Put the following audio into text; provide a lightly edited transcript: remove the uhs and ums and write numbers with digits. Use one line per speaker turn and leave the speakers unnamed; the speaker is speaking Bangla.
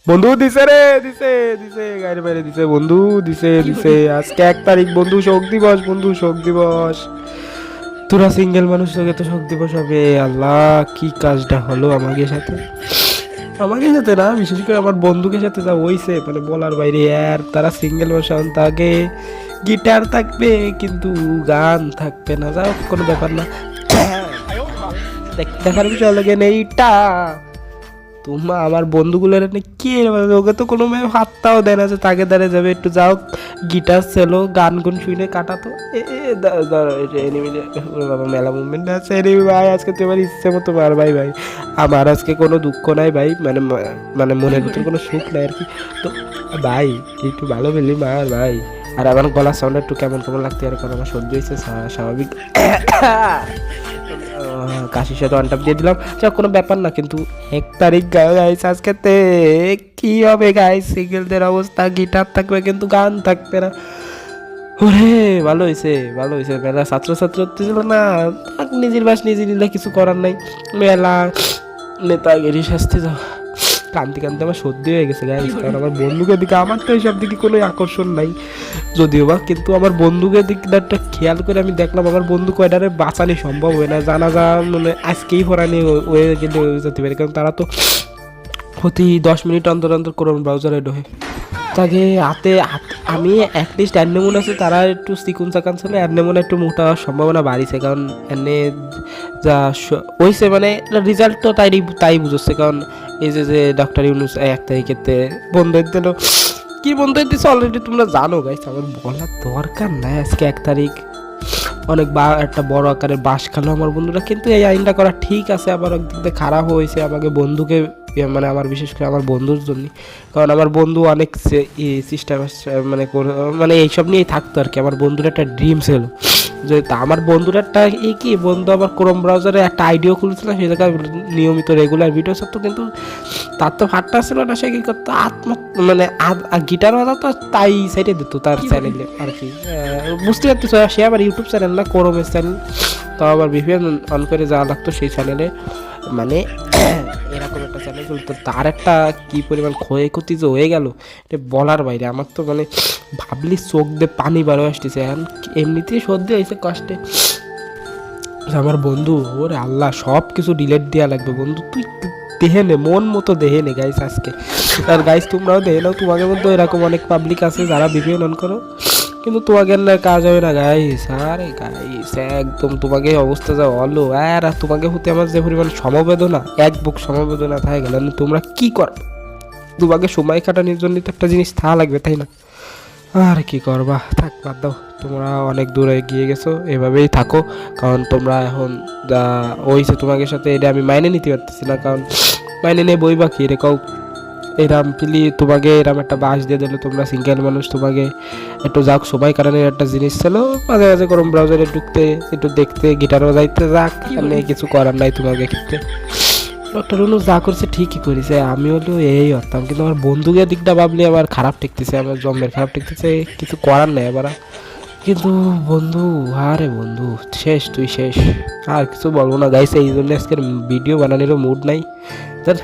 বন্ধু দিছে রে, দিছে দিছে গাড়ি বাইরে দিছে বন্ধু, দিছে দিছে। আজকে 1 তারিখ বন্ধু, শোক দিবস বন্ধু, শোক দিবস। তোরা সিঙ্গেল মানুষ, তোকে তো শোক দিবস হবে। আল্লাহ, কি কাজটা হলো আমাকে সাথে, আমাকে সাথে না, বিশেষ করে আমার বন্ধুকে সাথে যা হইছে মানে বলার বাইরে। আর তারা সিঙ্গেল ভার্সন, তাকে গিটার থাকবে কিন্তু গান থাকবে না, যাও কোনো ব্যাপার না। দেখার বিষয় লাগে এইটা, তোমা আমার বন্ধুগুলোর কি ওকে তো কোনো মেয়ে হাতটাও দেয় না যে তাকে দাঁড়িয়ে যাবে একটু যাও গিটার সেলো গান গুন শুনে কাটাতো। বাবা মেলা মুভমেন্ট আছে এনিমি ভাই, আজকে তোমার ইচ্ছে মতো মার ভাই। ভাই আমার আজকে কোনো দুঃখ নাই ভাই, মানে মানে মনের ভিতরে কোনো সুখ নাই আর কি। তো ভাই একটু ভালো পেলি মার ভাই। আর আমার গলার সাউন্ড একটু কেমন কেমন লাগতে, আর কারণ আমার সহ্য হয়েছে স্বাভাবিক। কাশির সাথে ওয়ান টাপ দিয়ে দিলাম, যা কোনো ব্যাপার না। কিন্তু 1 তারিখ গাইস আজকেতে কি হবে গাইস, সিঙ্গেলদের অবস্থা, গিটার থাকবে কিন্তু গান থাকবে না। ওরে ভালো হয়েছে, ভালো হয়েছে। মেলা ছাত্র ছিল না, নিজের বাস নিজে নিলে কিছু করার নাই। মেলা নেতাগিরি শাস্তি যাও, কান্তি কান্তি আমার সর্দি হয়ে গেছে গাইস। কারণ আমার বন্ধুকে দিকে, আমার তো এইসব দিকে কোনো আকর্ষণ নাই যদিও বা, কিন্তু আমার বন্ধুকে দিকটা খেয়াল করে আমি দেখলাম আমার বন্ধু কয়টারে বাঁচানো সম্ভব হয় না, জানা মানে আজকেই হরানি হয়ে গেলে যেতে পারে। কারণ তারা তো প্রতি 10 মিনিট অন্তর অন্তর ক্রোম ব্রাউজারে ঢোকে। তাকে আমি অ্যাটলিস্ট অ্যান্ডেমন আছে, তারা একটু চিকুন চাকান ছিল, অ্যান্ডেমন একটু মোটা হওয়ার সম্ভাবনা বাড়িছে। কারণ এনে যা হয়েছে মানে রেজাল্ট তো তাই বুঝছে। কারণ এই যে ডক্টর ইউনুস 1 তারিখেতে বন্ধ দিল, কি বন্ধ দিচ্ছে অলরেডি তোমরা জানো গাইস, আমার বলার দরকার নাই। আজকে 1 তারিখ অনেক একটা বড় আকারের বাস খেলো আমার বন্ধুরা, কিন্তু এই আইনটা করা ঠিক আছে, আবার একদিক দিয়ে খারাপ হয়েছে আমাকে বন্ধুকে, মানে আমার বিশেষ করে আমার বন্ধুর জন্য। কারণ আমার বন্ধু অনেক সিস্টেম মানে মানে এইসব নিয়েই থাকতো আর কি। আমার বন্ধুর একটা ড্রিম ছিল যে আমার বন্ধুর একটা কি বন্ধু আবার ক্রোম ব্রাউজারে একটা আইডিও খুলেছিল, সেই জায়গায় নিয়মিত রেগুলার ভিডিও ছাড়তো। কিন্তু তার তো ফাটটা ছিল না, সে কি করতো মানে গিটার বাজাতো, তাই সাইডে দিত তার চ্যানেলে আর কি। বুঝতে পারতেছ, সে আবার ইউটিউব চ্যানেল না, ক্রোমের চ্যানেল, তো আবার ভিপিএন অন করে যাওয়া লাগতো সেই চ্যানেলে। মানে এরকম একটা চ্যানেল তো তার একটা কি পরিমাণ ক্ষয়ক্ষতি যে হয়ে গেল এটা বলার বাইরে। আমার তো মানে ভাবলি চোখ দিয়ে পানি বার হয়ে আসতেছে, এমনিতেই সর্দি হয়েছে কষ্টে। আমার বন্ধু, ওরে আল্লাহ, সব কিছু ডিলেট দেওয়া লাগবে বন্ধু, তুই দেহে নে, মন মতো দেহে নে গাইস আজকে। আর গাইস তোমরাও দেহে নাও, তোমাদের মধ্যে এরকম অনেক পাবলিক আছে যারা ভিপিএন অন করো, কিন্তু তোমাকে না কাজ হবে না গাইস। আরে গাইস একদম তোমাকে অবস্থা যা হলো, আর তোমাকে হতে আমার যে পরিমাণ সমবেদনা, এক বুক সমবেদনা থাকে গেল, তোমরা কি কর, তোমাকে সময় কাটানোর জন্য তো একটা জিনিস থাকা লাগবে তাই না? আর কি করবা, থাক বাদ দাও, তোমরা অনেক দূরে এগিয়ে গেছো, এভাবেই থাকো। কারণ তোমরা এখন যা হয়েছে তোমাকে সাথে, এটা আমি মাইনে নিতে পারতেছি না। কারণ মাইনে নিয়ে বই বাকি রে কাউ, এরাম পিলি তোমাকে এরাম একটা বাস দিয়ে দিল, তোমরা সিঙ্গেল মানুষ, তোমাকে একটু যাক সবাই কারণে একটা জিনিস ছিল মাঝে মাঝে ক্রোম ব্রাউজারে ঢুকতে, একটু দেখতে, গিটার বাজাইতে, যাক এখানে কিছু করার নাই তোমাকে ক্ষেত্রে। ডক্টর ইউনূস যা করছে ঠিকই করেছে, আমি হলো এই হতাম, কিন্তু আমার বন্ধুকে দিকটা ভাবলে আবার খারাপ ঠেকতেছে, আমার জন্মের খারাপ ঠেকতেছে, কিছু করার নেই আবার। কিন্তু বন্ধু, আরে বন্ধু শেষ, তুই শেষ, আর কিছু বলবো না গাইস। এই জন্য আজকের ভিডিও বানানোরও মুড নাই তার।